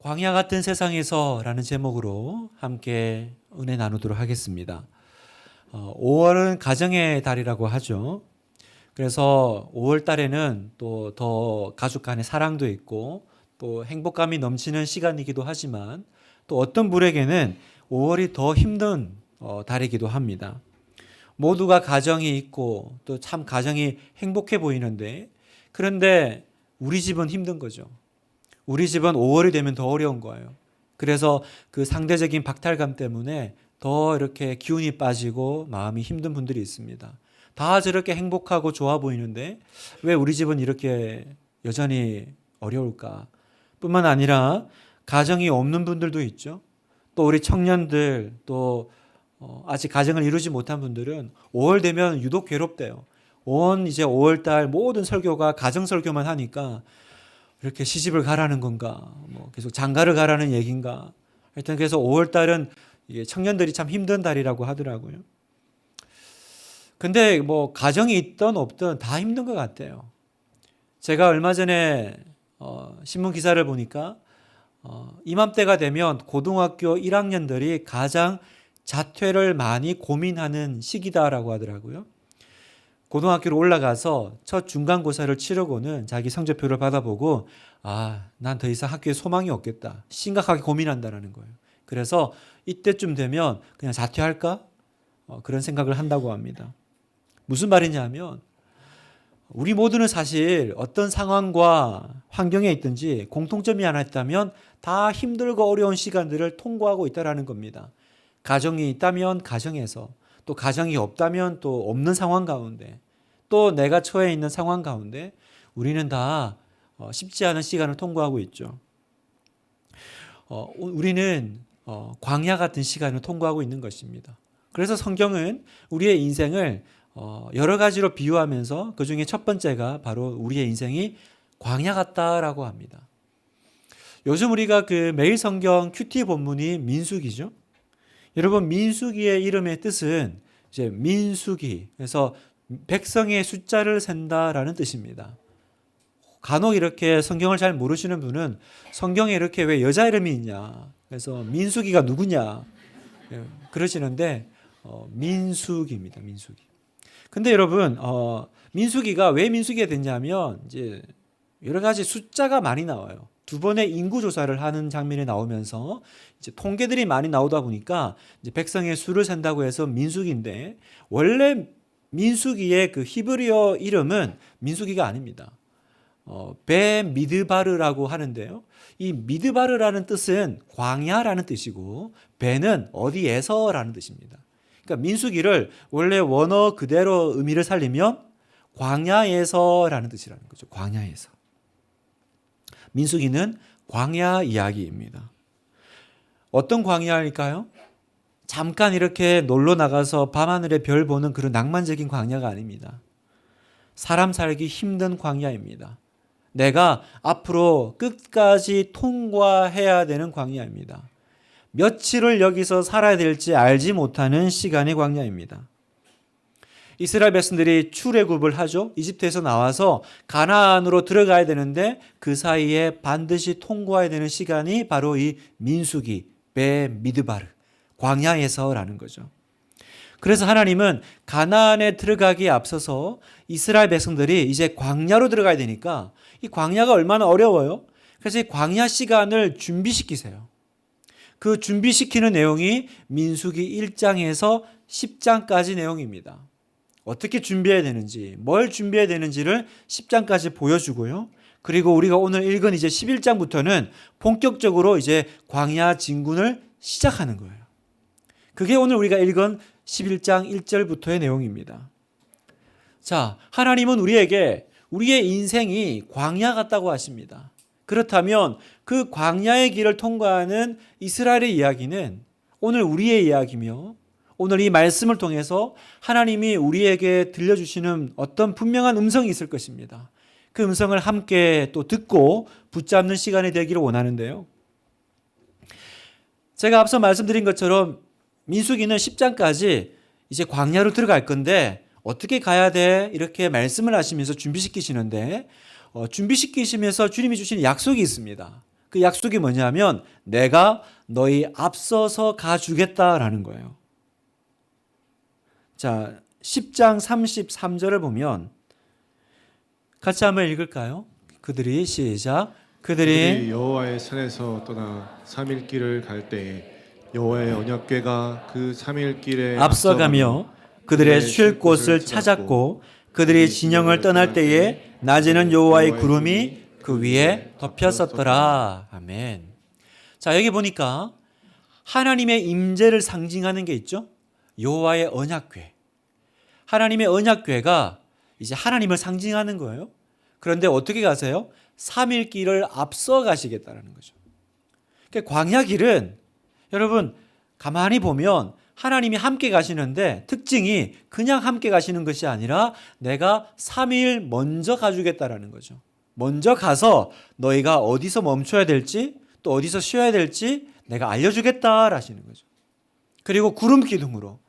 광야 같은 세상에서라는 제목으로 함께 은혜 나누도록 하겠습니다. 5월은 가정의 달이라고 하죠. 그래서 5월 달에는 또 더 가족 간의 사랑도 있고 또 행복감이 넘치는 시간이기도 하지만 또 어떤 분에게는 5월이 더 힘든 달이기도 합니다. 모두가 가정이 있고 또 참 가정이 행복해 보이는데, 그런데 우리 집은 힘든 거죠. 우리 집은 5월이 되면 더 어려운 거예요. 그래서 그 상대적인 박탈감 때문에 더 이렇게 기운이 빠지고 마음이 힘든 분들이 있습니다. 다 저렇게 행복하고 좋아 보이는데 왜 우리 집은 이렇게 여전히 어려울까? 뿐만 아니라 가정이 없는 분들도 있죠. 또 우리 청년들, 또 아직 가정을 이루지 못한 분들은 5월 되면 유독 괴롭대요. 이제 5월 달 모든 설교가 가정 설교만 하니까 이렇게 시집을 가라는 건가, 계속 장가를 가라는 얘기인가. 하여튼 그래서 5월 달은 이게 청년들이 참 힘든 달이라고 하더라고요. 근데 가정이 있든 없든 다 힘든 것 같아요. 제가 얼마 전에 신문 기사를 보니까 이맘때가 되면 고등학교 1학년들이 가장 자퇴를 많이 고민하는 시기다라고 하더라고요. 고등학교로 올라가서 첫 중간고사를 치르고는 자기 성적표를 받아보고 난 더 이상 학교에 소망이 없겠다, 심각하게 고민한다라는 거예요. 그래서 이때쯤 되면 그냥 자퇴할까? 그런 생각을 한다고 합니다. 무슨 말이냐면 우리 모두는 사실 어떤 상황과 환경에 있든지 공통점이 하나 있다면 다 힘들고 어려운 시간들을 통과하고 있다는 겁니다. 가정이 있다면 가정에서, 또 가정이 없다면 또 없는 상황 가운데, 또 내가 처해 있는 상황 가운데 우리는 다 쉽지 않은 시간을 통과하고 있죠. 우리는 광야 같은 시간을 통과하고 있는 것입니다. 그래서 성경은 우리의 인생을 여러 가지로 비유하면서 그 중에 첫 번째가 바로 우리의 인생이 광야 같다라고 합니다. 요즘 우리가 그 매일 성경 큐티 본문이 민수기죠. 여러분, 민수기의 이름의 뜻은 이제 민수기, 그래서 백성의 숫자를 센다라는 뜻입니다. 간혹 이렇게 성경을 잘 모르시는 분은 성경에 이렇게 왜 여자 이름이 있냐, 그래서 민수기가 누구냐 그러시는데 민수기입니다. 민수기. 근데 여러분, 민수기가 왜 민수기가 됐냐면 이제 여러 가지 숫자가 많이 나와요. 두 번의 인구 조사를 하는 장면이 나오면서 이제 통계들이 많이 나오다 보니까 이제 백성의 수를 센다고 해서 민수기인데, 원래 민수기의 그 히브리어 이름은 민수기가 아닙니다. 베미드바르라고 하는데요. 이 미드바르라는 뜻은 광야라는 뜻이고 베는 어디에서라는 뜻입니다. 그러니까 민수기를 원래 원어 그대로 의미를 살리면 광야에서라는 뜻이라는 거죠. 광야에서. 민수기는 광야 이야기입니다. 어떤 광야일까요? 잠깐 이렇게 놀러 나가서 밤하늘의 별 보는 그런 낭만적인 광야가 아닙니다. 사람 살기 힘든 광야입니다. 내가 앞으로 끝까지 통과해야 되는 광야입니다. 며칠을 여기서 살아야 될지 알지 못하는 시간의 광야입니다. 이스라엘 백성들이 출애굽을 하죠. 이집트에서 나와서 가나안으로 들어가야 되는데 그 사이에 반드시 통과해야 되는 시간이 바로 이 민수기, 베미드바르, 광야에서라는 거죠. 그래서 하나님은 가나안에 들어가기에 앞서서 이스라엘 백성들이 이제 광야로 들어가야 되니까 이 광야가 얼마나 어려워요. 그래서 이 광야 시간을 준비시키세요. 그 준비시키는 내용이 민수기 1장에서 10장까지 내용입니다. 어떻게 준비해야 되는지, 뭘 준비해야 되는지를 10장까지 보여주고요. 그리고 우리가 오늘 읽은 이제 11장부터는 본격적으로 이제 광야 진군을 시작하는 거예요. 그게 오늘 우리가 읽은 11장 1절부터의 내용입니다. 자, 하나님은 우리에게 우리의 인생이 광야 같다고 하십니다. 그렇다면 그 광야의 길을 통과하는 이스라엘의 이야기는 오늘 우리의 이야기며, 오늘 이 말씀을 통해서 하나님이 우리에게 들려주시는 어떤 분명한 음성이 있을 것입니다. 그 음성을 함께 또 듣고 붙잡는 시간이 되기를 원하는데요. 제가 앞서 말씀드린 것처럼 민수기는 10장까지 이제 광야로 들어갈 건데 어떻게 가야 돼? 이렇게 말씀을 하시면서 준비시키시는데 준비시키시면서 주님이 주시는 약속이 있습니다. 그 약속이 뭐냐면 내가 너희 앞서서 가주겠다라는 거예요. 자, 10장 33절을 보면 같이 한번 읽을까요? 그들이 시작. 그들이 여호와의 산에서 떠나 3일 길을 갈 때에 여호와의 언약궤가 그 3일 길에 앞서가며 그들의 쉴 곳을 찾았고 그들이 진영을 떠날 때에 낮에는 여호와의 구름이 그 위에 덮였었더라. 아멘. 자, 여기 보니까 하나님의 임재를 상징하는 게 있죠. 여호와의 언약궤. 하나님의 언약궤가 이제 하나님을 상징하는 거예요. 그런데 어떻게 가세요? 3일 길을 앞서 가시겠다는 거죠. 그러니까 광야 길은 여러분 가만히 보면 하나님이 함께 가시는데 특징이 그냥 함께 가시는 것이 아니라 내가 3일 먼저 가주겠다라는 거죠. 먼저 가서 너희가 어디서 멈춰야 될지 또 어디서 쉬어야 될지 내가 알려주겠다라시는 거죠. 그리고 구름 기둥으로.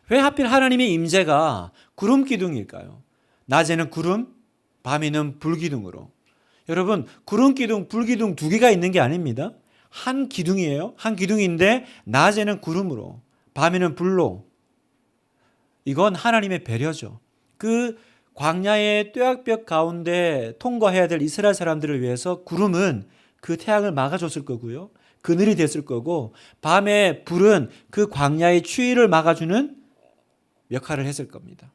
왜 하필 하나님의 임재가 구름 기둥일까요? 낮에는 구름, 밤에는 불 기둥으로. 여러분 구름 기둥, 불 기둥 두 개가 있는 게 아닙니다. 한 기둥이에요. 한 기둥인데 낮에는 구름으로, 밤에는 불로. 이건 하나님의 배려죠. 그 광야의 뙤약볕 가운데 통과해야 될 이스라엘 사람들을 위해서 구름은 그 태양을 막아줬을 거고요. 그늘이 됐을 거고 밤에 불은 그 광야의 추위를 막아주는 역할을 했을 겁니다.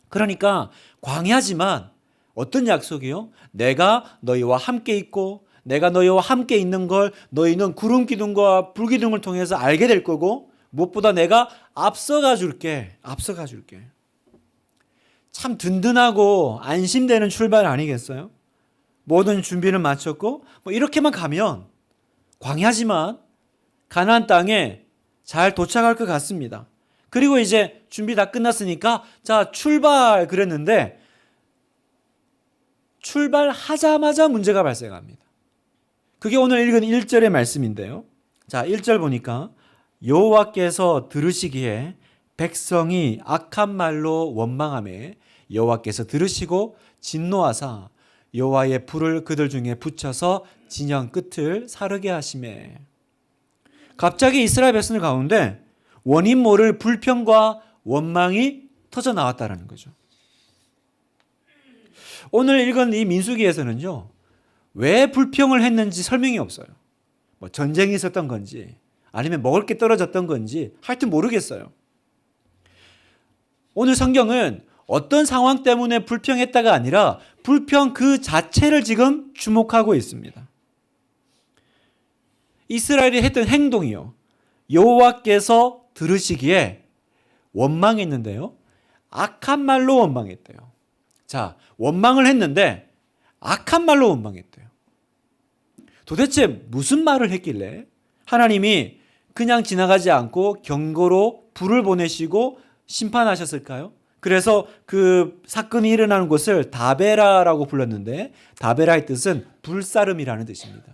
그러니까 광야지만 어떤 약속이요? 내가 너희와 함께 있고 내가 너희와 함께 있는 걸 너희는 구름 기둥과 불 기둥을 통해서 알게 될 거고 무엇보다 내가 앞서가 줄게. 앞서가 줄게. 참 든든하고 안심되는 출발 아니겠어요? 모든 준비는 마쳤고 뭐 이렇게만 가면 광야지만 가나안 땅에 잘 도착할 것 같습니다. 그리고 이제 준비 다 끝났으니까 자 출발 그랬는데 출발하자마자 문제가 발생합니다. 그게 오늘 읽은 1절의 말씀인데요. 자 1절 보니까 여호와께서 들으시기에 백성이 악한 말로 원망하매 여호와께서 들으시고 진노하사 여호와의 불을 그들 중에 붙여서 진영 끝을 사르게 하시매. 갑자기 이스라엘 백성들 가운데 원인 모를 불평과 원망이 터져 나왔다는 거죠. 오늘 읽은 이 민수기에서는요. 왜 불평을 했는지 설명이 없어요. 뭐 전쟁이 있었던 건지 아니면 먹을 게 떨어졌던 건지 하여튼 모르겠어요. 오늘 성경은 어떤 상황 때문에 불평했다가 아니라 불평 그 자체를 지금 주목하고 있습니다. 이스라엘이 했던 행동이요. 여호와께서 들으시기에 원망했는데요. 악한 말로 원망했대요. 자, 원망을 했는데 악한 말로 원망했대요. 도대체 무슨 말을 했길래 하나님이 그냥 지나가지 않고 경고로 불을 보내시고 심판하셨을까요? 그래서 그 사건이 일어나는 곳을 다베라라고 불렀는데 다베라의 뜻은 불사름이라는 뜻입니다.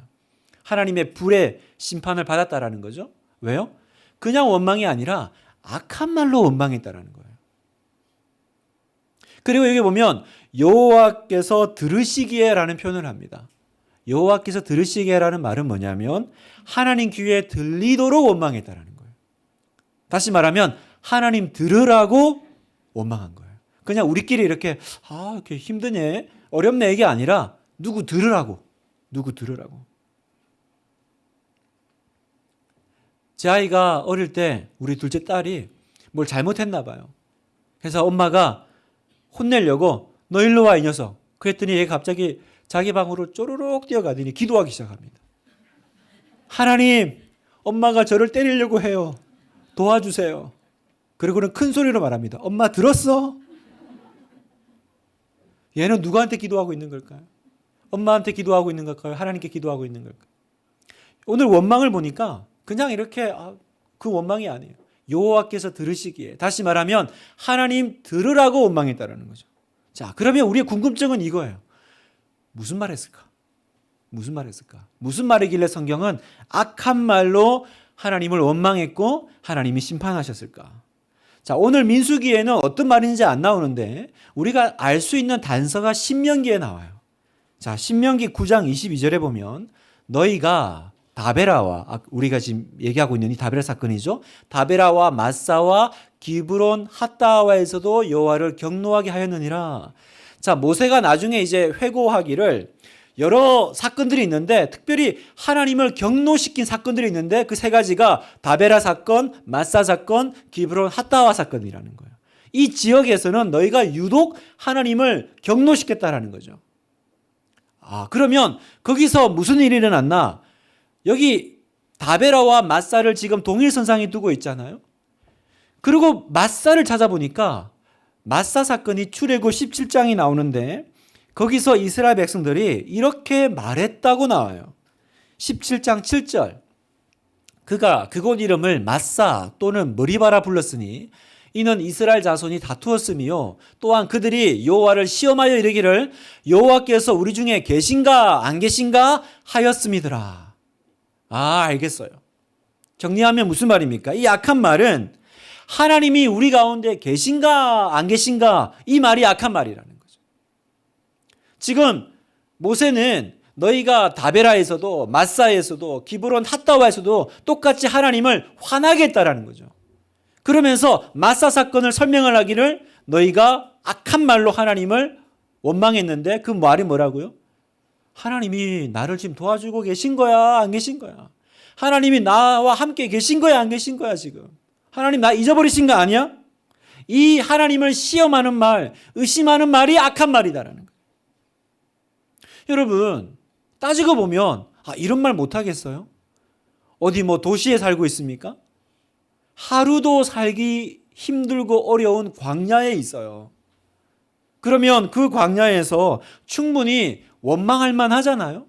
하나님의 불의 심판을 받았다라는 거죠. 왜요? 그냥 원망이 아니라 악한 말로 원망했다라는 거예요. 그리고 여기 보면 여호와께서 들으시기에라는 표현을 합니다. 여호와께서 들으시기에라는 말은 뭐냐면 하나님 귀에 들리도록 원망했다라는 거예요. 다시 말하면 하나님 들으라고 원망한 거예요. 그냥 우리끼리 이렇게 이렇게 힘드네, 어렵네 이게 아니라 누구 들으라고. 제 아이가 어릴 때 우리 둘째 딸이 뭘 잘못했나 봐요. 그래서 엄마가 혼내려고 너 일로 와 이 녀석. 그랬더니 얘가 갑자기 자기 방으로 쪼르륵 뛰어가더니 기도하기 시작합니다. 하나님, 엄마가 저를 때리려고 해요. 도와주세요. 그리고는 큰 소리로 말합니다. 엄마 들었어? 얘는 누구한테 기도하고 있는 걸까요? 엄마한테 기도하고 있는 걸까요? 하나님께 기도하고 있는 걸까요? 오늘 원망을 보니까 그냥 이렇게 그 원망이 아니에요. 여호와께서 들으시기에. 다시 말하면 하나님 들으라고 원망했다는 거죠. 자, 그러면 우리의 궁금증은 이거예요. 무슨 말 했을까? 무슨 말이길래 성경은 악한 말로 하나님을 원망했고 하나님이 심판하셨을까? 자, 오늘 민수기에는 어떤 말인지 안 나오는데 우리가 알 수 있는 단서가 신명기에 나와요. 자, 신명기 9장 22절에 보면 너희가 다베라와 우리가 지금 얘기하고 있는 이 다베라 사건이죠. 다베라와 마사와 기브론 핫다와에서도 여호와를 경노하게 하였느니라. 자, 모세가 나중에 이제 회고하기를 여러 사건들이 있는데 특별히 하나님을 경노시킨 사건들이 있는데 그 세 가지가 다베라 사건, 마사 사건, 기브론 핫다와 사건이라는 거예요. 이 지역에서는 너희가 유독 하나님을 경노시켰다라는 거죠. 그러면 거기서 무슨 일이 일어났나? 여기 다베라와 마사를 지금 동일선상에 두고 있잖아요. 그리고 마사를 찾아보니까 마사 사건이 출애굽 17장이 나오는데 거기서 이스라엘 백성들이 이렇게 말했다고 나와요. 17장 7절. 그가 그곳 이름을 마사 또는 머리바라 불렀으니 이는 이스라엘 자손이 다투었으며 또한 그들이 여호와를 시험하여 이르기를 여호와께서 우리 중에 계신가 안 계신가 하였음이더라. 알겠어요. 정리하면 무슨 말입니까? 이 악한 말은 하나님이 우리 가운데 계신가 안 계신가 이 말이 악한 말이라는 거죠. 지금 모세는 너희가 다베라에서도 마사에서도 기브론 핫다와에서도 똑같이 하나님을 화나게 했다라는 거죠. 그러면서 마사 사건을 설명을 하기를 너희가 악한 말로 하나님을 원망했는데 그 말이 뭐라고요? 하나님이 나를 지금 도와주고 계신 거야 안 계신 거야? 하나님이 나와 함께 계신 거야 안 계신 거야 지금? 하나님 나 잊어버리신 거 아니야? 이 하나님을 시험하는 말, 의심하는 말이 악한 말이다라는 거예요. 여러분 따지고 보면 이런 말 못하겠어요? 어디 뭐 도시에 살고 있습니까? 하루도 살기 힘들고 어려운 광야에 있어요. 그러면 그 광야에서 충분히 원망할 만하잖아요.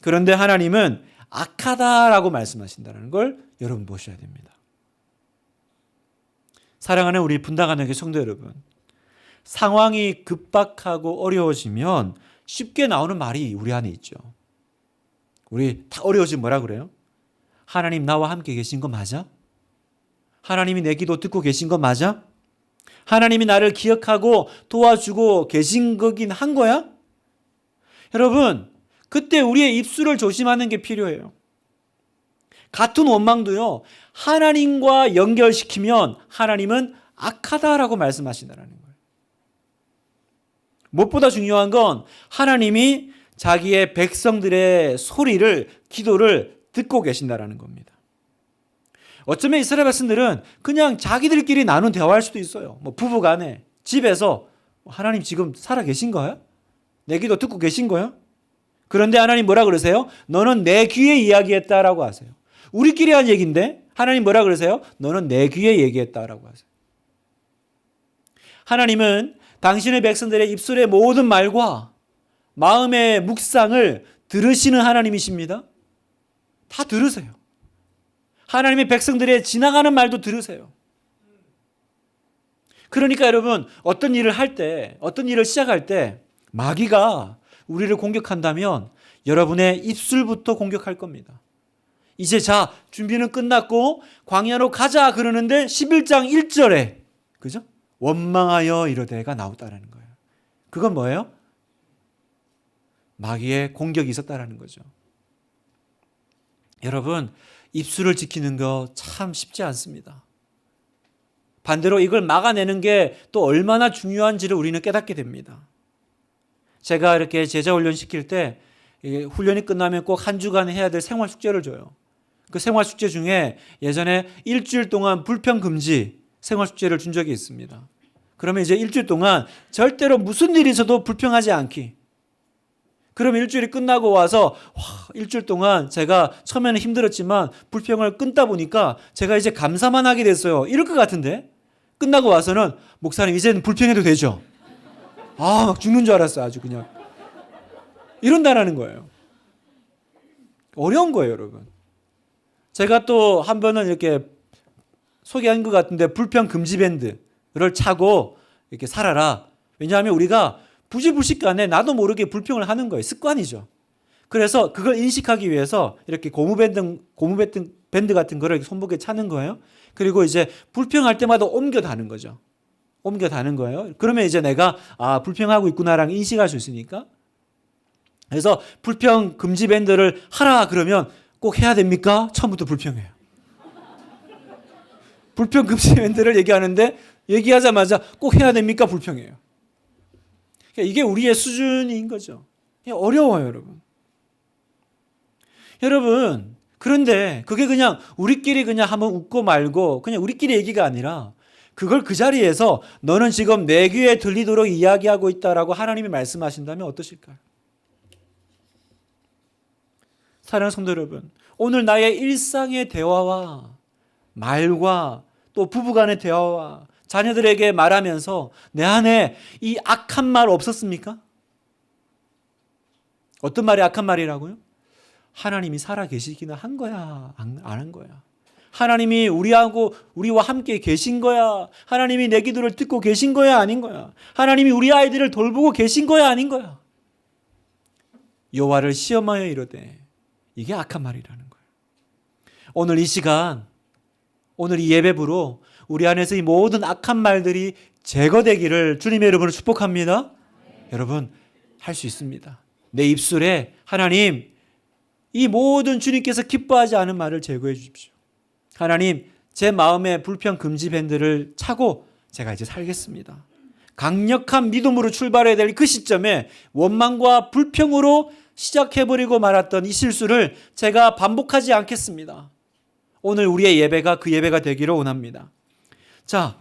그런데 하나님은 악하다라고 말씀하신다는 걸 여러분 보셔야 됩니다. 사랑하는 우리 분당하는 성도 여러분, 상황이 급박하고 어려워지면 쉽게 나오는 말이 우리 안에 있죠. 우리 다 어려워지면 뭐라 그래요? 하나님 나와 함께 계신 거 맞아? 하나님이 내 기도 듣고 계신 거 맞아? 하나님이 나를 기억하고 도와주고 계신 거긴 한 거야? 여러분, 그때 우리의 입술을 조심하는 게 필요해요. 같은 원망도요, 하나님과 연결시키면 하나님은 악하다라고 말씀하신다는 거예요. 무엇보다 중요한 건 하나님이 자기의 백성들의 소리를, 기도를 듣고 계신다는 겁니다. 어쩌면 이스라엘 백성들은 그냥 자기들끼리 나눈 대화할 수도 있어요. 뭐 부부간에, 집에서 하나님 지금 살아 계신 거야? 내 기도 듣고 계신 거야? 그런데 하나님 뭐라 그러세요? 너는 내 귀에 이야기했다라고 하세요. 우리끼리 한 얘기인데 하나님 뭐라 그러세요? 너는 내 귀에 얘기했다라고 하세요. 하나님은 당신의 백성들의 입술의 모든 말과 마음의 묵상을 들으시는 하나님이십니다. 다 들으세요. 하나님의 백성들의 지나가는 말도 들으세요. 그러니까 여러분 어떤 일을 할 때, 어떤 일을 시작할 때 마귀가 우리를 공격한다면 여러분의 입술부터 공격할 겁니다. 이제 자 준비는 끝났고 광야로 가자 그러는데 11장 1절에 그죠? 원망하여 이르되가 나왔다라는 거예요. 그건 뭐예요? 마귀의 공격이 있었다라는 거죠. 여러분 입술을 지키는 거 참 쉽지 않습니다. 반대로 이걸 막아내는 게 또 얼마나 중요한지를 우리는 깨닫게 됩니다. 제가 이렇게 제자 훈련 시킬 때 훈련이 끝나면 꼭 한 주간 해야 될 생활 숙제를 줘요. 그 생활 숙제 중에 예전에 일주일 동안 불평 금지 생활 숙제를 준 적이 있습니다. 그러면 이제 일주일 동안 절대로 무슨 일이 있어도 불평하지 않기. 그러면 일주일이 끝나고 와서 일주일 동안 제가 처음에는 힘들었지만 불평을 끊다 보니까 제가 이제 감사만 하게 됐어요. 이럴 것 같은데 끝나고 와서는 목사님 이제는 불평해도 되죠? 막 죽는 줄 알았어요. 아주 그냥. 이런다라는 거예요. 어려운 거예요, 여러분. 제가 또 한 번은 이렇게 소개한 것 같은데 불평 금지 밴드를 차고 이렇게 살아라. 왜냐하면 우리가 부지불식간에 나도 모르게 불평을 하는 거예요. 습관이죠. 그래서 그걸 인식하기 위해서 이렇게 고무밴드 같은 거를 손목에 차는 거예요. 그리고 이제 불평할 때마다 옮겨 다는 거죠. 옮겨 다는 거예요. 그러면 이제 내가 불평하고 있구나라는 인식할 수 있으니까. 그래서 불평 금지 밴드를 하라 그러면 꼭 해야 됩니까? 처음부터 불평해요. 불평 금지 밴드를 얘기하는데 얘기하자마자 꼭 해야 됩니까? 불평해요. 그러니까 이게 우리의 수준인 거죠. 어려워요, 여러분. 여러분, 그런데 그게 그냥 우리끼리 그냥 한번 웃고 말고 그냥 우리끼리 얘기가 아니라 그걸 그 자리에서 너는 지금 내 귀에 들리도록 이야기하고 있다라고 하나님이 말씀하신다면 어떠실까요? 사랑하는 성도 여러분, 오늘 나의 일상의 대화와 말과 또 부부간의 대화와 자녀들에게 말하면서 내 안에 이 악한 말 없었습니까? 어떤 말이 악한 말이라고요? 하나님이 살아 계시기는 한 거야, 안 한 거야? 하나님이 우리와 함께 계신 거야? 하나님이 내 기도를 듣고 계신 거야, 아닌 거야? 하나님이 우리 아이들을 돌보고 계신 거야, 아닌 거야? 여호와를 시험하여 이르되 이게 악한 말이라는 거예요. 오늘 이 시간, 오늘 이 예배부로 우리 안에서 이 모든 악한 말들이 제거되기를 주님의 이름으로 축복합니다. 여러분, 할 수 있습니다. 내 입술에 하나님, 이 모든 주님께서 기뻐하지 않은 말을 제거해 주십시오. 하나님, 제 마음에 불평 금지 밴드를 차고 제가 이제 살겠습니다. 강력한 믿음으로 출발해야 될 그 시점에 원망과 불평으로 시작해버리고 말았던 이 실수를 제가 반복하지 않겠습니다. 오늘 우리의 예배가 그 예배가 되기를 원합니다. 자,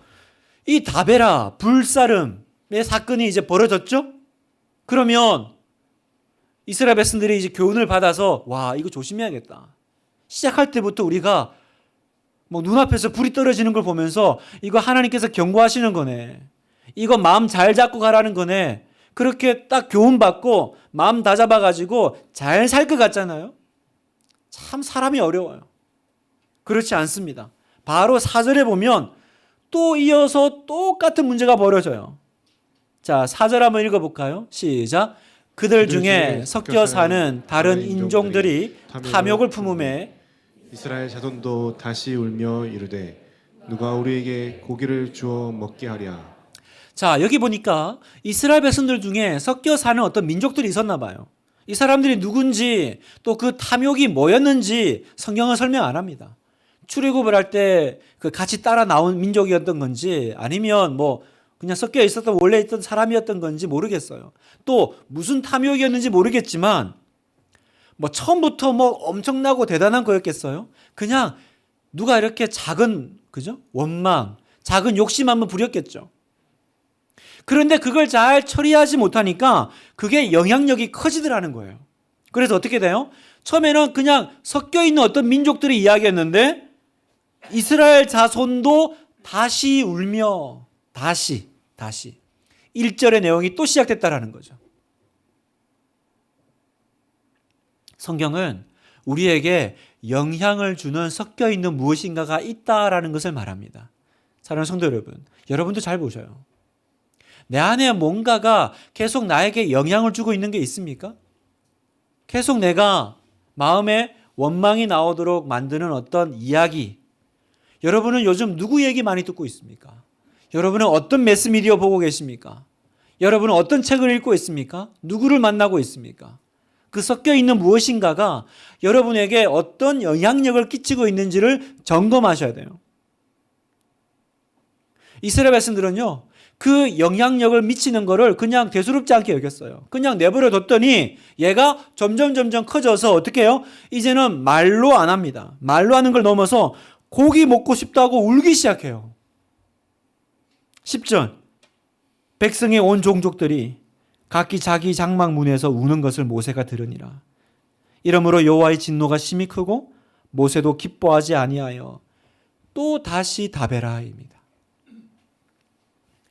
이 다베라 불사름의 사건이 이제 벌어졌죠? 그러면 이스라엘 백성들이 이제 교훈을 받아서 와, 이거 조심해야겠다. 시작할 때부터 우리가 뭐 눈앞에서 불이 떨어지는 걸 보면서 이거 하나님께서 경고하시는 거네. 이거 마음 잘 잡고 가라는 거네. 그렇게 딱 교훈 받고 마음 다잡아가지고 잘 살 것 같잖아요. 참 사람이 어려워요. 그렇지 않습니다. 바로 4절에 보면 또 이어서 똑같은 문제가 벌어져요. 자, 4절 한번 읽어볼까요? 시작. 그들 중에 섞여 사는 다른 인종들이 탐욕을 품음에 이스라엘 자손도 다시 울며 이르되 누가 우리에게 고기를 주어 먹게 하랴. 자, 여기 보니까 이스라엘 백성들 중에 섞여 사는 어떤 민족들이 있었나 봐요. 이 사람들이 누군지 또 그 탐욕이 뭐였는지 성경은 설명 안 합니다. 출애굽을 할 때 그 같이 따라 나온 민족이었던 건지 아니면 뭐 그냥 섞여 있었던 원래 있던 사람이었던 건지 모르겠어요. 또 무슨 탐욕이었는지 모르겠지만 뭐 처음부터 뭐 엄청나고 대단한 거였겠어요? 그냥 누가 이렇게 작은 그죠? 원망, 작은 욕심 한번 부렸겠죠. 그런데 그걸 잘 처리하지 못하니까 그게 영향력이 커지더라는 거예요. 그래서 어떻게 돼요? 처음에는 그냥 섞여 있는 어떤 민족들이 이야기했는데 이스라엘 자손도 다시 울며 다시 1절의 내용이 또 시작됐다라는 거죠. 성경은 우리에게 영향을 주는 섞여 있는 무엇인가가 있다라는 것을 말합니다. 사랑하는 성도 여러분, 여러분도 잘 보셔요. 내 안에 뭔가가 계속 나에게 영향을 주고 있는 게 있습니까? 계속 내가 마음에 원망이 나오도록 만드는 어떤 이야기. 여러분은 요즘 누구 얘기 많이 듣고 있습니까? 여러분은 어떤 매스미디어 보고 계십니까? 여러분은 어떤 책을 읽고 있습니까? 누구를 만나고 있습니까? 그 섞여 있는 무엇인가가 여러분에게 어떤 영향력을 끼치고 있는지를 점검하셔야 돼요. 이스라엘 백성들은요, 그 영향력을 미치는 거를 그냥 대수롭지 않게 여겼어요. 그냥 내버려 뒀더니 얘가 점점 커져서 어떻게 해요? 이제는 말로 안 합니다. 말로 하는 걸 넘어서 고기 먹고 싶다고 울기 시작해요. 10절. 백성의 온 종족들이 각기 자기 장막 문에서 우는 것을 모세가 들으니라. 이러므로 여호와의 진노가 심히 크고 모세도 기뻐하지 아니하여 또 다시 다베라입니다.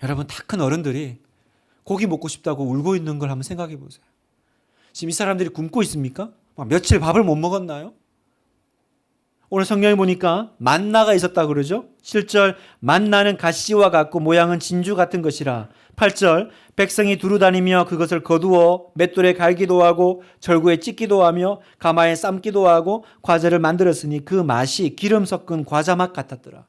여러분, 다 큰 어른들이 고기 먹고 싶다고 울고 있는 걸 한번 생각해 보세요. 지금 이 사람들이 굶고 있습니까? 며칠 밥을 못 먹었나요? 오늘 성경에 보니까 만나가 있었다 그러죠. 7절 만나는 가시와 같고 모양은 진주 같은 것이라. 8절 백성이 두루 다니며 그것을 거두어 맷돌에 갈기도 하고 절구에 찢기도 하며 가마에 삶기도 하고 과자를 만들었으니 그 맛이 기름 섞은 과자 맛 같았더라.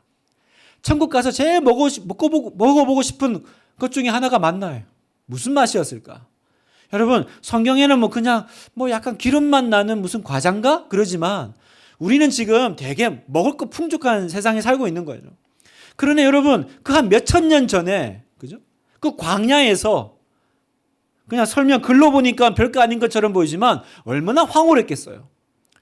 천국 가서 제일 먹어보고 싶은 것 중에 하나가 만나예요. 무슨 맛이었을까? 여러분, 성경에는 뭐 그냥 뭐 약간 기름만 나는 무슨 과자인가? 그러지만 우리는 지금 되게 먹을 거 풍족한 세상에 살고 있는 거예요. 그러나 여러분, 그 한 몇천 년 전에, 그죠? 그 광야에서 그냥 설명 글로 보니까 별거 아닌 것처럼 보이지만 얼마나 황홀했겠어요.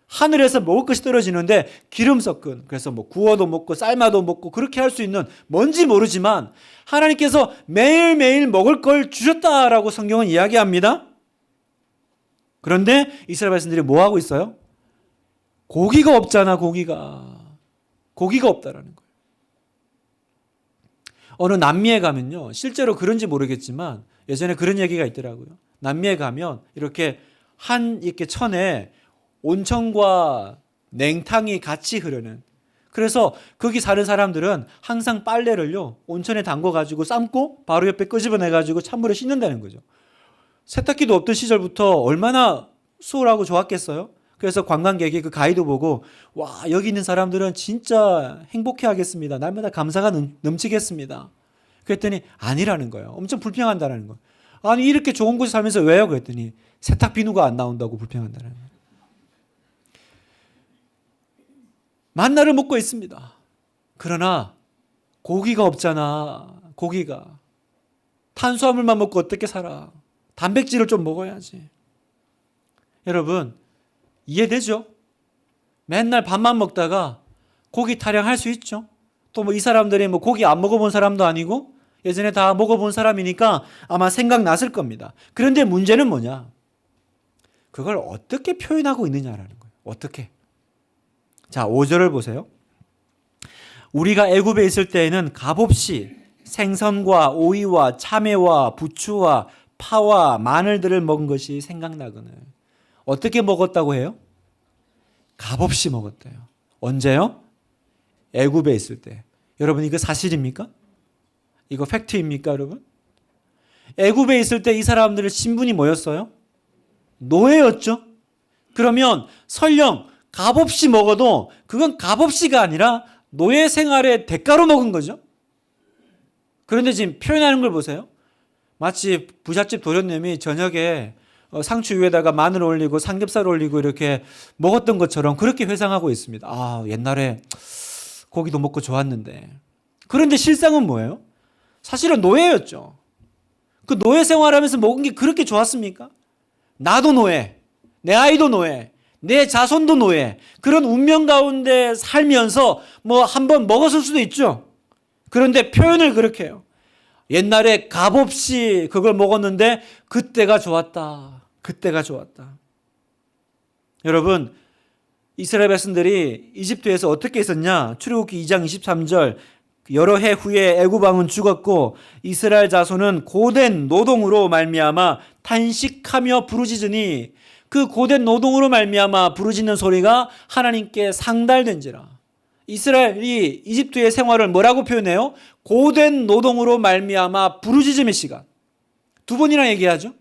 하늘에서 먹을 것이 떨어지는데 기름 섞은, 그래서 뭐 구워도 먹고 삶아도 먹고 그렇게 할 수 있는, 뭔지 모르지만 하나님께서 매일매일 먹을 걸 주셨다라고 성경은 이야기합니다. 그런데 이스라엘 백성들이 뭐 하고 있어요? 고기가 없잖아. 고기가 없다라는 거예요. 어느 남미에 가면요, 실제로 그런지 모르겠지만 예전에 그런 얘기가 있더라고요. 남미에 가면 이렇게 이렇게 천에 온천과 냉탕이 같이 흐르는, 그래서 거기 사는 사람들은 항상 빨래를요 온천에 담궈 가지고 삶고 바로 옆에 끄집어내 가지고 찬물에 씻는다는 거죠. 세탁기도 없던 시절부터 얼마나 수월하고 좋았겠어요. 그래서 관광객이 그 가이드 보고, 와, 여기 있는 사람들은 진짜 행복해 하겠습니다. 날마다 감사가 넘치겠습니다. 그랬더니 아니라는 거예요. 엄청 불평한다는 거예요. 아니, 이렇게 좋은 곳에 살면서 왜요? 그랬더니 세탁 비누가 안 나온다고 불평한다는 거예요. 만나를 먹고 있습니다. 그러나 고기가 없잖아. 고기가. 탄수화물만 먹고 어떻게 살아? 단백질을 좀 먹어야지. 여러분, 이해되죠? 맨날 밥만 먹다가 고기 타령할 수 있죠. 또 뭐 이 사람들이 뭐 고기 안 먹어본 사람도 아니고 예전에 다 먹어본 사람이니까 아마 생각났을 겁니다. 그런데 문제는 뭐냐? 그걸 어떻게 표현하고 있느냐라는 거예요. 어떻게? 자, 5절을 보세요. 우리가 애굽에 있을 때에는 값없이 생선과 오이와 참외와 부추와 파와 마늘들을 먹은 것이 생각나거늘. 어떻게 먹었다고 해요? 값없이 먹었대요. 언제요? 애굽에 있을 때. 여러분, 이거 사실입니까? 이거 팩트입니까, 여러분? 애굽에 있을 때 이 사람들의 신분이 뭐였어요? 노예였죠. 그러면 설령 값없이 먹어도 그건 값없이가 아니라 노예 생활의 대가로 먹은 거죠. 그런데 지금 표현하는 걸 보세요. 마치 부잣집 도련님이 저녁에 상추 위에다가 마늘 올리고 삼겹살 올리고 이렇게 먹었던 것처럼 그렇게 회상하고 있습니다. 아, 옛날에 고기도 먹고 좋았는데. 그런데 실상은 뭐예요? 사실은 노예였죠. 그 노예 생활하면서 먹은 게 그렇게 좋았습니까? 나도 노예, 내 아이도 노예, 내 자손도 노예. 그런 운명 가운데 살면서 뭐 한번 먹었을 수도 있죠. 그런데 표현을 그렇게 해요. 옛날에 값없이 그걸 먹었는데 그때가 좋았다. 그때가 좋았다. 여러분, 이스라엘 백성들이 이집트에서 어떻게 있었냐? 출애굽기 2장 23절, 여러 해 후에 애굽 왕은 죽었고 이스라엘 자손은 고된 노동으로 말미암아 탄식하며 부르짖으니, 그 고된 노동으로 말미암아 부르짖는 소리가 하나님께 상달된지라. 이스라엘이 이집트의 생활을 뭐라고 표현해요? 고된 노동으로 말미암아 부르짖음의 시간. 두 번이나 얘기하죠.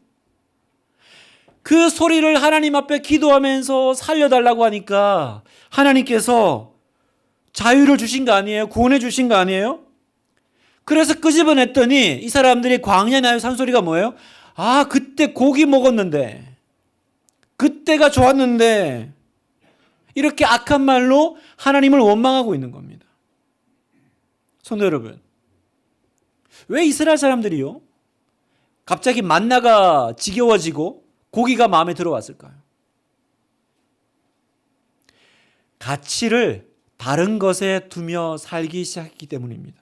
그 소리를 하나님 앞에 기도하면서 살려달라고 하니까 하나님께서 자유를 주신 거 아니에요? 구원해 주신 거 아니에요? 그래서 끄집어냈더니 이 사람들이 광야에 나요 산소리가 뭐예요? 아, 그때 고기 먹었는데, 그때가 좋았는데, 이렇게 악한 말로 하나님을 원망하고 있는 겁니다. 성도 여러분, 왜 이스라엘 사람들이요? 갑자기 만나가 지겨워지고 고기가 마음에 들어왔을까요? 가치를 다른 것에 두며 살기 시작했기 때문입니다.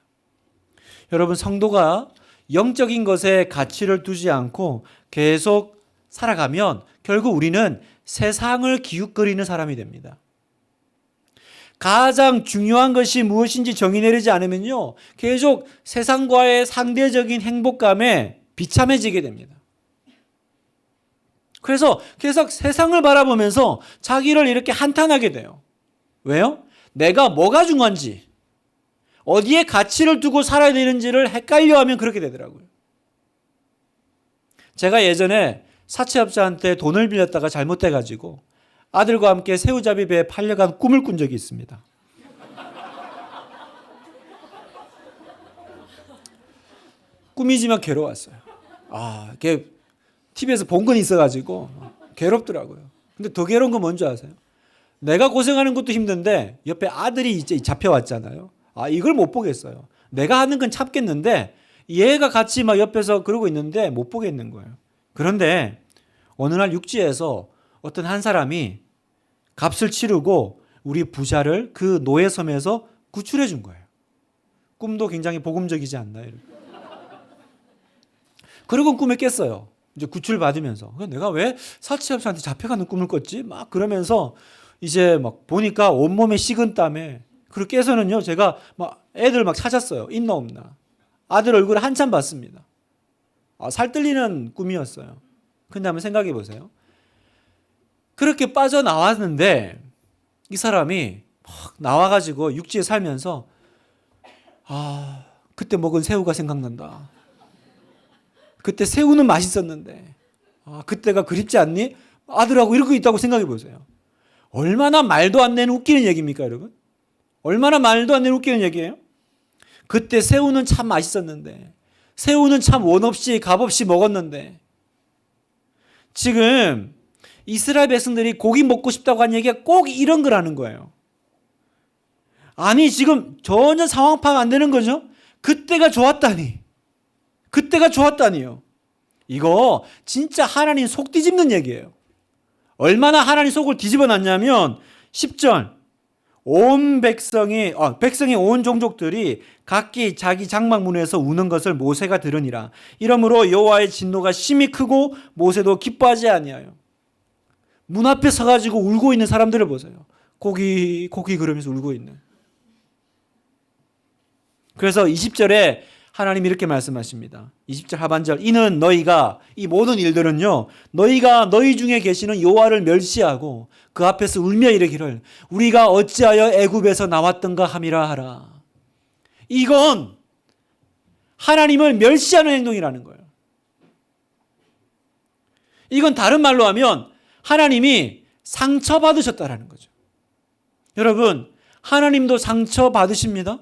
여러분, 성도가 영적인 것에 가치를 두지 않고 계속 살아가면 결국 우리는 세상을 기웃거리는 사람이 됩니다. 가장 중요한 것이 무엇인지 정의 내리지 않으면요, 계속 세상과의 상대적인 행복감에 비참해지게 됩니다. 그래서 계속 세상을 바라보면서 자기를 이렇게 한탄하게 돼요. 왜요? 내가 뭐가 중요한지, 어디에 가치를 두고 살아야 되는지를 헷갈려하면 그렇게 되더라고요. 제가 예전에 사채업자한테 돈을 빌렸다가 잘못돼가지고 아들과 함께 새우잡이 배에 팔려간 꿈을 꾼 적이 있습니다. 꿈이지만 괴로웠어요. 아, 이게 TV에서 본 건 있어가지고 괴롭더라고요. 근데 더 괴로운 건 뭔지 아세요? 내가 고생하는 것도 힘든데 옆에 아들이 이제 잡혀왔잖아요. 아, 이걸 못 보겠어요. 내가 하는 건 참겠는데 얘가 같이 막 옆에서 그러고 있는데 못 보겠는 거예요. 그런데 어느 날 육지에서 어떤 한 사람이 값을 치르고 우리 부자를 그 노예섬에서 구출해 준 거예요. 꿈도 굉장히 복음적이지 않나요? 그리고 꿈에 깼어요. 이제 구출 받으면서 내가 왜 사채업자한테 잡혀가는 꿈을 꿨지? 막 그러면서 이제 막 보니까 온몸에 식은 땀에 그렇게 깨서는요 제가 막 애들 막 찾았어요. 있나 없나. 아들 얼굴을 한참 봤습니다. 살뜰리는 꿈이었어요. 근데 한번 생각해 보세요. 그렇게 빠져나왔는데 이 사람이 막 나와가지고 육지에 살면서 그때 먹은 새우가 생각난다. 그때 새우는 맛있었는데 그때가 그립지 않니? 아들하고 이러고 있다고 생각해 보세요. 얼마나 말도 안 되는 웃기는 얘기입니까 여러분? 얼마나 말도 안 되는 웃기는 얘기예요? 그때 새우는 참 맛있었는데 새우는 참 원 없이 값 없이 먹었는데 지금 이스라엘 백성들이 고기 먹고 싶다고 한 얘기가 꼭 이런 거라는 거예요. 아니 지금 전혀 상황 파악 안 되는 거죠? 그때가 좋았다니. 그때가 좋았다니요. 이거 진짜 하나님 속 뒤집는 얘기예요. 얼마나 하나님 속을 뒤집어 놨냐면 10절 온 백성이 온 종족들이 각기 자기 장막문에서 우는 것을 모세가 들으니라. 이러므로 여호와의 진노가 심히 크고 모세도 기뻐하지 아니하여. 문 앞에 서가지고 울고 있는 사람들을 보세요. 고기 그러면서 울고 있는. 그래서 20절에 하나님이 이렇게 말씀하십니다. 20절 하반절 이는 너희가 이 모든 일들은요 너희가 너희 중에 계시는 여호와를 멸시하고 그 앞에서 울며 이르기를 우리가 어찌하여 애굽에서 나왔던가 함이라 하라. 이건 하나님을 멸시하는 행동이라는 거예요. 이건 다른 말로 하면 하나님이 상처받으셨다라는 거죠. 여러분 하나님도 상처받으십니다.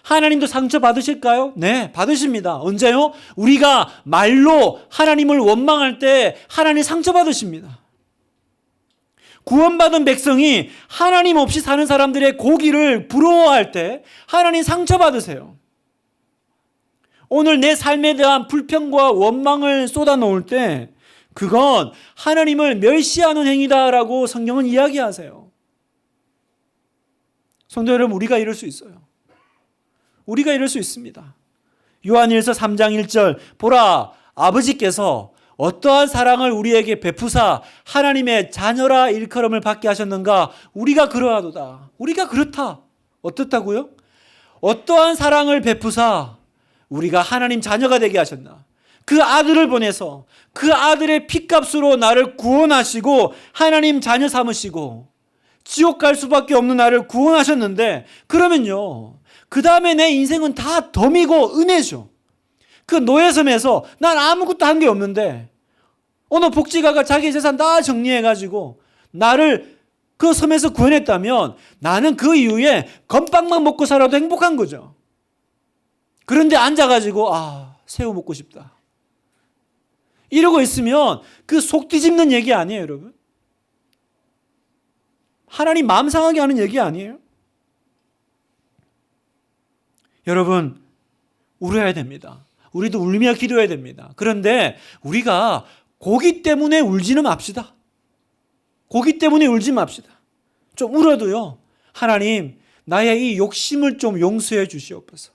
하나님도 상처 받으실까요? 네, 받으십니다. 언제요? 우리가 말로 하나님을 원망할 때 하나님 상처 받으십니다. 구원받은 백성이 하나님 없이 사는 사람들의 고기를 부러워할 때 하나님 상처 받으세요. 오늘 내 삶에 대한 불평과 원망을 쏟아놓을 때 그건 하나님을 멸시하는 행위다라고 성경은 이야기하세요. 성도 여러분, 우리가 이럴 수 있어요. 우리가 이럴 수 있습니다. 요한일서 3장 1절 보라 아버지께서 어떠한 사랑을 우리에게 베푸사 하나님의 자녀라 일컬음을 받게 하셨는가. 우리가 그러하도다. 우리가 그렇다. 어떻다고요? 어떠한 사랑을 베푸사 우리가 하나님 자녀가 되게 하셨나. 그 아들을 보내서 그 아들의 피값으로 나를 구원하시고 하나님 자녀 삼으시고 지옥 갈 수밖에 없는 나를 구원하셨는데 그러면요 그 다음에 내 인생은 다 덤이고 은혜죠. 그 노예섬에서 난 아무것도 한 게 없는데 어느 복지가가 자기 재산 다 정리해가지고 나를 그 섬에서 구원했다면 나는 그 이후에 건빵만 먹고 살아도 행복한 거죠. 그런데 앉아가지고 새우 먹고 싶다. 이러고 있으면 그 속 뒤집는 얘기 아니에요, 여러분? 하나님 마음 상하게 하는 얘기 아니에요? 여러분, 울어야 됩니다. 우리도 울며 기도해야 됩니다. 그런데 우리가 고기 때문에 울지는 맙시다. 고기 때문에 울지 맙시다. 좀 울어도요, 하나님, 나의 이 욕심을 좀 용서해 주시옵소서.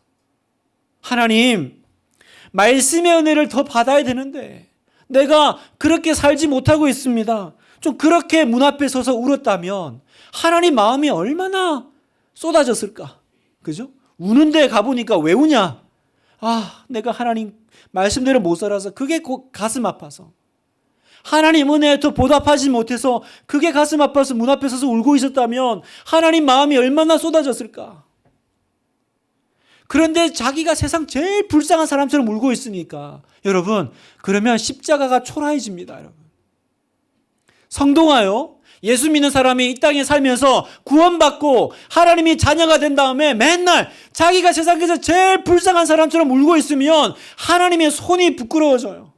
하나님, 말씀의 은혜를 더 받아야 되는데 내가 그렇게 살지 못하고 있습니다. 좀 그렇게 문 앞에 서서 울었다면 하나님 마음이 얼마나 쏟아졌을까? 그죠? 우는데 가보니까 왜 우냐? 내가 하나님 말씀대로 못 살아서 그게 가슴 아파서 하나님 은혜에 더 보답하지 못해서 그게 가슴 아파서 문 앞에 서서 울고 있었다면 하나님 마음이 얼마나 쏟아졌을까? 그런데 자기가 세상 제일 불쌍한 사람처럼 울고 있으니까 여러분 그러면 십자가가 초라해집니다. 여러분 성동아요. 예수 믿는 사람이 이 땅에 살면서 구원받고 하나님이 자녀가 된 다음에 맨날 자기가 세상에서 제일 불쌍한 사람처럼 울고 있으면 하나님의 손이 부끄러워져요.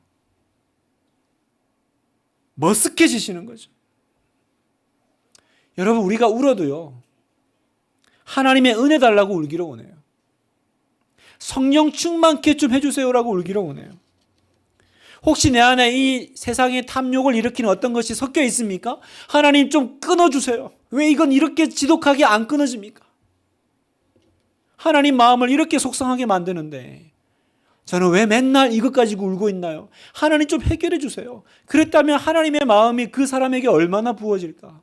머쓱해지시는 거죠. 여러분, 우리가 울어도요, 하나님의 은혜 달라고 울기로 원해요. 성령 충만케 좀 해주세요라고 울기로 원해요. 혹시 내 안에 이 세상의 탐욕을 일으키는 어떤 것이 섞여 있습니까? 하나님 좀 끊어주세요. 왜 이건 이렇게 지독하게 안 끊어집니까? 하나님 마음을 이렇게 속상하게 만드는데 저는 왜 맨날 이것 가지고 울고 있나요? 하나님 좀 해결해 주세요. 그랬다면 하나님의 마음이 그 사람에게 얼마나 부어질까?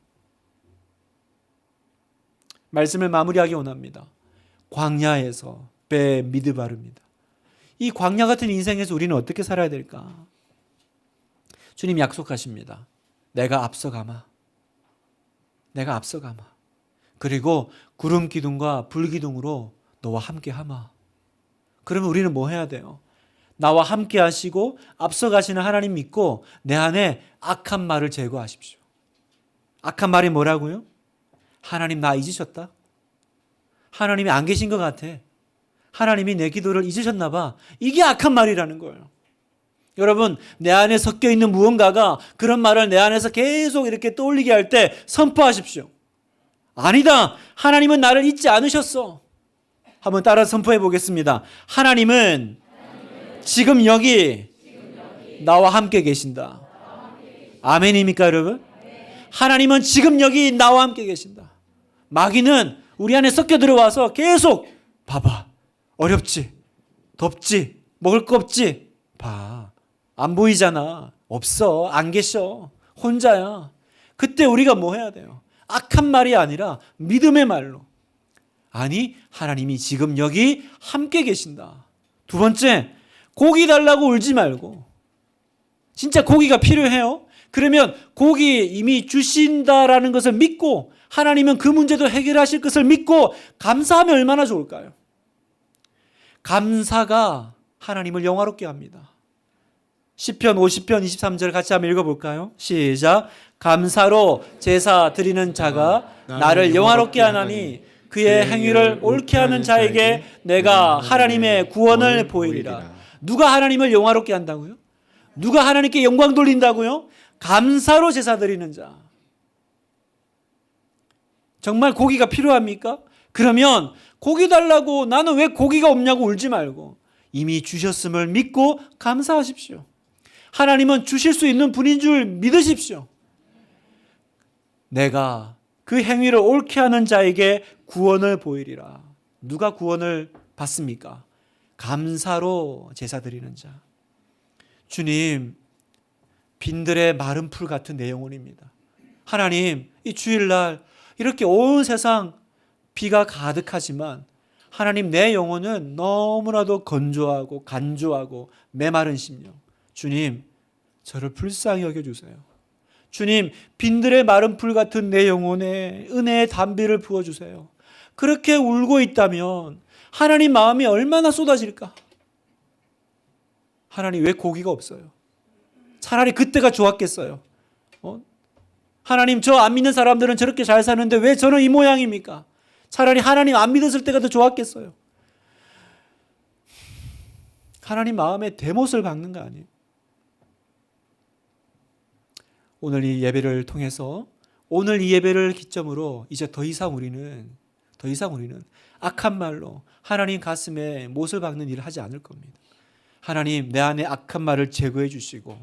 말씀을 마무리하기 원합니다. 광야에서 배에 미드 바릅니다. 이 광야 같은 인생에서 우리는 어떻게 살아야 될까? 주님 약속하십니다. 내가 앞서가마. 내가 앞서가마. 그리고 구름 기둥과 불 기둥으로 너와 함께 하마. 그러면 우리는 뭐 해야 돼요? 나와 함께 하시고 앞서가시는 하나님 믿고 내 안에 악한 말을 제거하십시오. 악한 말이 뭐라고요? 하나님 나 잊으셨다? 하나님이 안 계신 것 같아. 하나님이 내 기도를 잊으셨나 봐. 이게 악한 말이라는 거예요. 여러분, 내 안에 섞여 있는 무언가가 그런 말을 내 안에서 계속 이렇게 떠올리게 할 때 선포하십시오. 아니다. 하나님은 나를 잊지 않으셨어. 한번 따라 선포해 보겠습니다. 하나님은 지금 여기 나와 함께 계신다. 아멘입니까, 여러분? 하나님은 지금 여기 나와 함께 계신다. 마귀는 우리 안에 섞여 들어와서 계속 봐봐. 어렵지? 덥지? 먹을 거 없지? 봐. 안 보이잖아. 없어. 안 계셔. 혼자야. 그때 우리가 뭐 해야 돼요? 악한 말이 아니라 믿음의 말로. 아니, 하나님이 지금 여기 함께 계신다. 두 번째, 고기 달라고 울지 말고. 진짜 고기가 필요해요? 그러면 고기 이미 주신다라는 것을 믿고 하나님은 그 문제도 해결하실 것을 믿고 감사하면 얼마나 좋을까요? 감사가 하나님을 영화롭게 합니다. 시편 50편 23절 같이 한번 읽어볼까요? 시작. 감사로 제사 드리는 자가 나를 영화롭게 하나니 그의 행위를 옳게 하는 자에게 내가 하나님의 구원을 보이리라. 누가 하나님을 영화롭게 한다고요? 누가 하나님께 영광 돌린다고요? 감사로 제사 드리는 자. 정말 고기가 필요합니까? 그러면 고기 달라고 나는 왜 고기가 없냐고 울지 말고 이미 주셨음을 믿고 감사하십시오. 하나님은 주실 수 있는 분인 줄 믿으십시오. 내가 그 행위를 옳게 하는 자에게 구원을 보이리라. 누가 구원을 받습니까? 감사로 제사 드리는 자. 주님, 빈들의 마른 풀 같은 내 영혼입니다. 하나님, 이 주일날 이렇게 온 세상 비가 가득하지만 하나님 내 영혼은 너무나도 건조하고 간조하고 메마른 심령. 주님, 저를 불쌍히 여겨주세요. 주님, 빈들의 마른 풀 같은 내 영혼에 은혜의 담비를 부어주세요. 그렇게 울고 있다면 하나님 마음이 얼마나 쏟아질까? 하나님 왜 고기가 없어요? 차라리 그때가 좋았겠어요. 하나님 저 안 믿는 사람들은 저렇게 잘 사는데 왜 저는 이 모양입니까? 차라리 하나님 안 믿었을 때가 더 좋았겠어요. 하나님 마음에 대못을 박는 거 아니에요? 오늘 이 예배를 통해서 오늘 이 예배를 기점으로 이제 더 이상 우리는 악한 말로 하나님 가슴에 못을 박는 일을 하지 않을 겁니다. 하나님 내 안에 악한 말을 제거해 주시고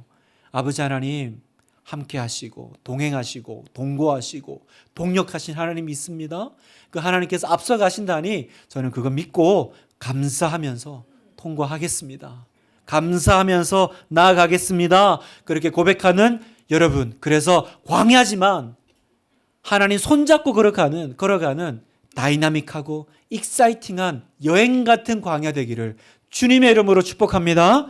아버지 하나님 함께 하시고 동행하시고 동거하시고 동력하신 하나님이 있습니다. 그 하나님께서 앞서 가신다니 저는 그거 믿고 감사하면서 통과하겠습니다. 감사하면서 나아가겠습니다. 그렇게 고백하는 여러분, 그래서 광야지만 하나님 손잡고 걸어가는 다이나믹하고 익사이팅한 여행 같은 광야 되기를 주님의 이름으로 축복합니다.